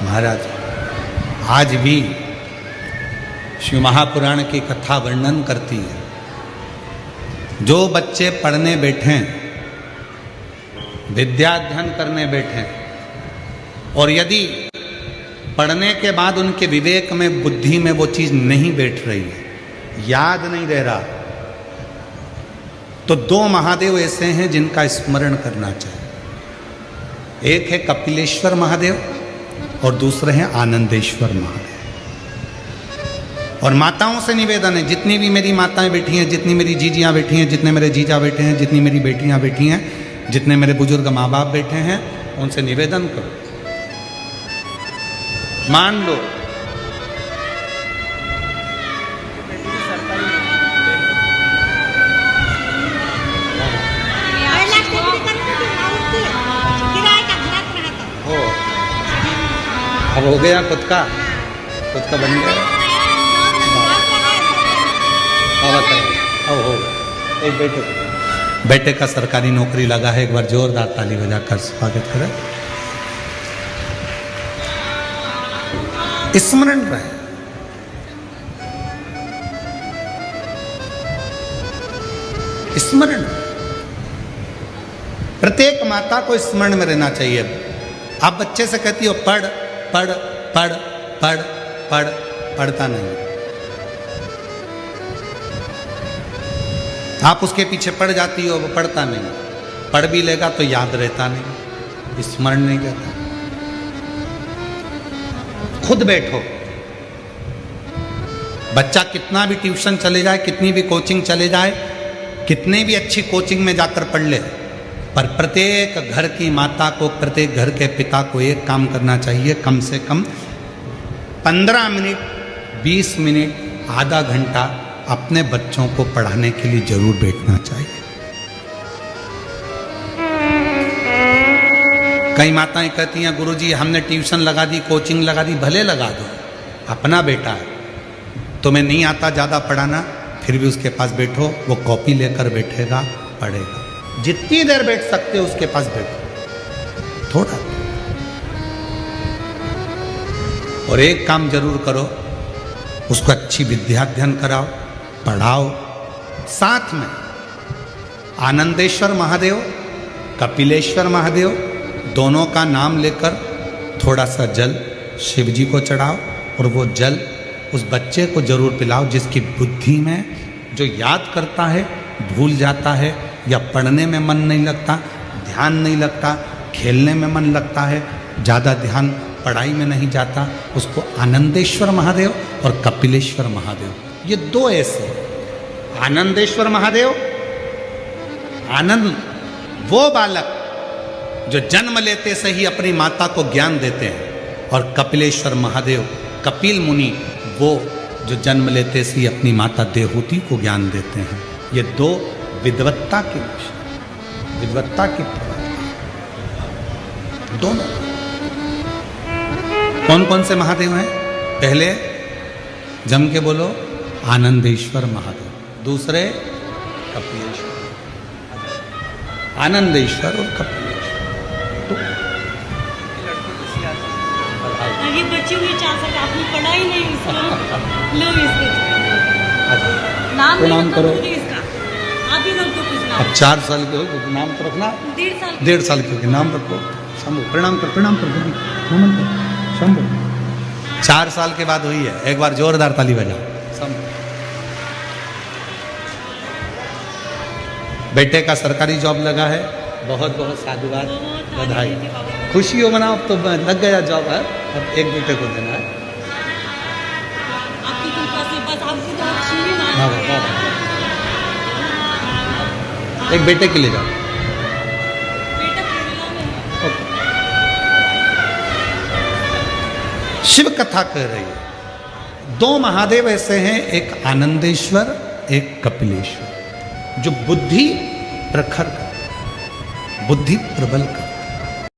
महाराज आज भी शिव महापुराण की कथा वर्णन करती है, जो बच्चे पढ़ने बैठे, विद्याध्ययन करने बैठे और यदि पढ़ने के बाद उनके विवेक में, बुद्धि में वो चीज नहीं बैठ रही है, याद नहीं रह रहा, तो दो महादेव ऐसे हैं जिनका स्मरण करना चाहिए। एक है कपिलेश्वर महादेव और दूसरे हैं आनंदेश्वर महादेव। और माताओं से निवेदन है, जितनी भी मेरी माताएं बैठी हैं, जितनी मेरी जीजियां बैठी हैं, जितने मेरे जीजा बैठे हैं, जितनी मेरी बेटियां बैठी हैं, जितने मेरे बुजुर्ग माँ बाप बैठे हैं, उनसे निवेदन करो, मान लो अब हो गया, खुद का बन गया, अब हो गया। एक बेटे का सरकारी नौकरी लगा है, एक बार जोरदार ताली बजाकर स्वागत करें। स्मरण रहे, स्मरण, प्रत्येक माता को स्मरण में रहना चाहिए। आप बच्चे से कहती हो पढ़ पढ़ पढ़ पढ़ पढ़, पढ़ता नहीं, आप उसके पीछे पड़ जाती हो, वो पढ़ता नहीं, पढ़ भी लेगा तो याद रहता नहीं, स्मरण नहीं रहता। खुद बैठो, बच्चा कितना भी ट्यूशन चले जाए, कितनी भी कोचिंग चले जाए, कितने भी अच्छी कोचिंग में जाकर पढ़ ले, पर प्रत्येक घर की माता को, प्रत्येक घर के पिता को एक काम करना चाहिए, कम से कम 15 मिनट, 20 मिनट, आधा घंटा अपने बच्चों को पढ़ाने के लिए जरूर बैठना चाहिए। कई माताएं कहती हैं गुरुजी हमने ट्यूशन लगा दी, कोचिंग लगा दी, भले लगा दो, अपना बेटा है, तुम्हें नहीं आता ज़्यादा पढ़ाना, फिर भी उसके पास बैठो, वो कॉपी लेकर बैठेगा, पढ़ेगा, जितनी देर बैठ सकते हो उसके पास बैठो थोड़ा। और एक काम जरूर करो, उसको अच्छी विद्या अध्ययन कराओ, पढ़ाओ, साथ में आनंदेश्वर महादेव, कपिलेश्वर महादेव, दोनों का नाम लेकर थोड़ा सा जल शिव जी को चढ़ाओ और वो जल उस बच्चे को जरूर पिलाओ जिसकी बुद्धि में, जो याद करता है भूल जाता है, या पढ़ने में मन नहीं लगता, ध्यान नहीं लगता, खेलने में मन लगता है, ज़्यादा ध्यान पढ़ाई में नहीं जाता, उसको आनंदेश्वर महादेव और कपिलेश्वर महादेव, ये दो ऐसे। आनंदेश्वर महादेव, आनंद वो बालक जो जन्म लेते से ही अपनी माता को ज्ञान देते हैं, और कपिलेश्वर महादेव, कपिल मुनि, वो जो जन्म लेते से ही अपनी माता देहूति को ज्ञान देते हैं। ये दो विद्वत्ता की लक्षण, विद्वत्ता की दोनों। कौन कौन से महादेव हैं? पहले जम के बोलो, आनंदेश्वर महादेव, दूसरे कपिलेश्वर, आनंदेश्वर और कपिलेश्वर। तो ये बच्चे भी चाह सकते, आपने पढ़ा ही नहीं इसको, लोग इसको नाम करो, इसका आप ही रख दो कुछ नाम। अब 4 साल के हो तो नाम तो रखना, 1.5 साल के नाम रखो। शंभू प्रणाम कर, प्रणाम कर, नमन कर, शंभू। 4 साल के बाद हुई है, एक बार जोरदार ताली बजा। बेटे का सरकारी जॉब लगा है, बहुत बहुत साधुवाद, बधाई, खुशियों मनाओ। तो लग गया जॉब है, अब एक बेटे को देना है। आपकी कृपा से बस आपकी तो लक्ष्मी मां। एक बेटे के लिए जाओ। बेटा केरला में है। शिव कथा कह रही है, 2 महादेव ऐसे हैं, एक आनंदेश्वर, एक कपिलेश्वर, जो बुद्धि प्रखर कर, बुद्धि प्रबल कर।